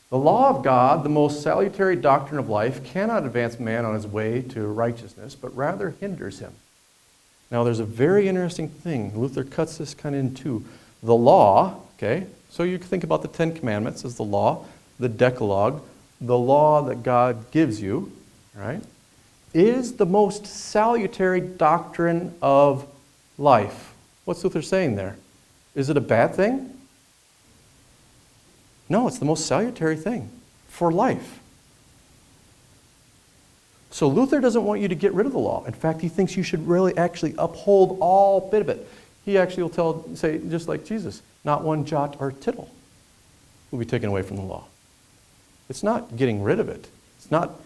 The law of God, the most salutary doctrine of life, cannot advance man on his way to righteousness, but rather hinders him. Now, there's a very interesting thing. Luther cuts this kind of in two. The law, okay, so you think about the Ten Commandments as the law, the Decalogue, the law that God gives you, right, is the most salutary doctrine of life. What's Luther saying there? Is it a bad thing? No, it's the most salutary thing for life. So Luther doesn't want you to get rid of the law. In fact, he thinks you should really actually uphold all bit of it. He actually will say, just like Jesus, not one jot or tittle will be taken away from the law. It's not getting rid of it. It's not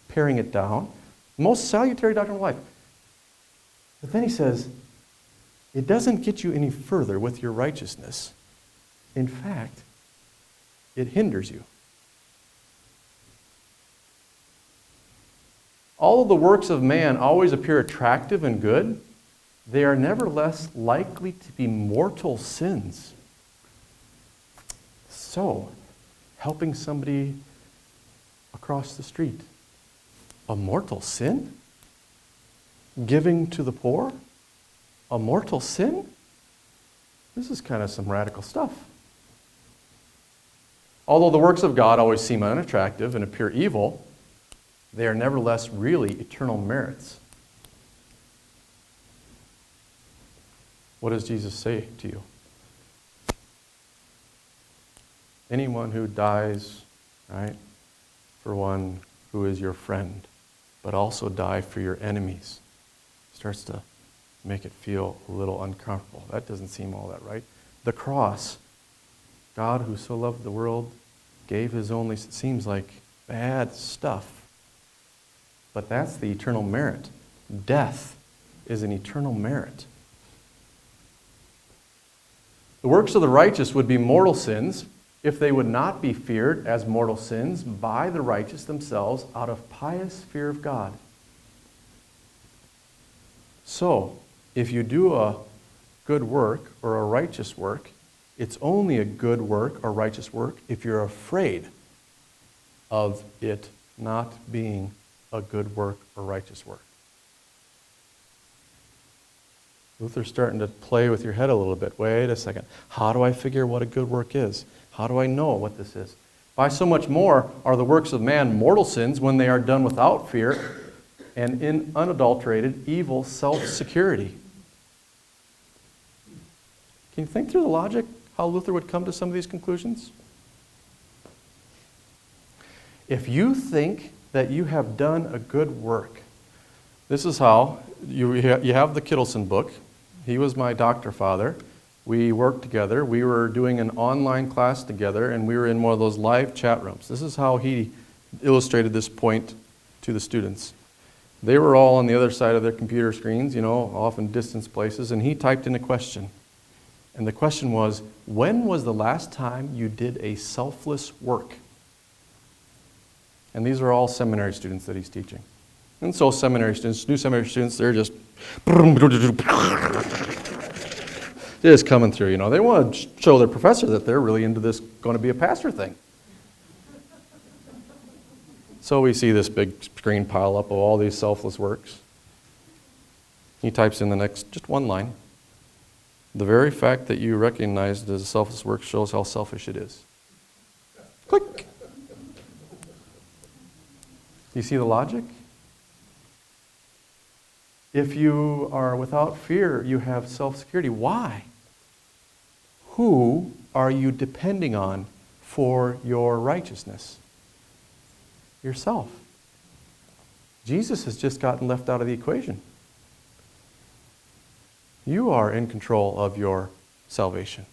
paring it down. Most salutary doctrine of life. But then he says, it doesn't get you any further with your righteousness. In fact, it hinders you. Although the works of man always appear attractive and good, they are nevertheless likely to be mortal sins. So, helping somebody across the street, a mortal sin? Giving to the poor, a mortal sin? This is kind of some radical stuff. Although the works of God always seem unattractive and appear evil, they are nevertheless really eternal merits. What does Jesus say to you? Anyone who dies, right, for one who is your friend, but also die for your enemies, starts to make it feel a little uncomfortable. That doesn't seem all that right. The cross, God who so loved the world, gave his only, it seems like bad stuff. But that's the eternal merit. Death is an eternal merit. The works of the righteous would be mortal sins if they would not be feared as mortal sins by the righteous themselves out of pious fear of God. So, if you do a good work or a righteous work, it's only a good work or righteous work if you're afraid of it not being a good work or righteous work. Luther's starting to play with your head a little bit. Wait a second. How do I figure what a good work is? How do I know what this is? By so much more are the works of man mortal sins when they are done without fear and in unadulterated evil self-security. Can you think through the logic, how Luther would come to some of these conclusions? If you think that you have done a good work, this is how, you have the Kittleson book. He was my doctor father. We worked together. We were doing an online class together, and we were in one of those live chat rooms. This is how he illustrated this point to the students. They were all on the other side of their computer screens, off in distant places, and he typed in a question. And the question was, when was the last time you did a selfless work? And these are all seminary students that he's teaching. And so seminary students, new seminary students, they're just coming through, They want to show their professor that they're really into this, going to be a pastor thing. So we see this big screen pile up of all these selfless works. He types in the next, just one line. The very fact that you recognize it as a selfless work shows how selfish it is. Click. You see the logic? If you are without fear, you have self-security. Why? Who are you depending on for your righteousness? Yourself. Jesus has just gotten left out of the equation. You are in control of your salvation.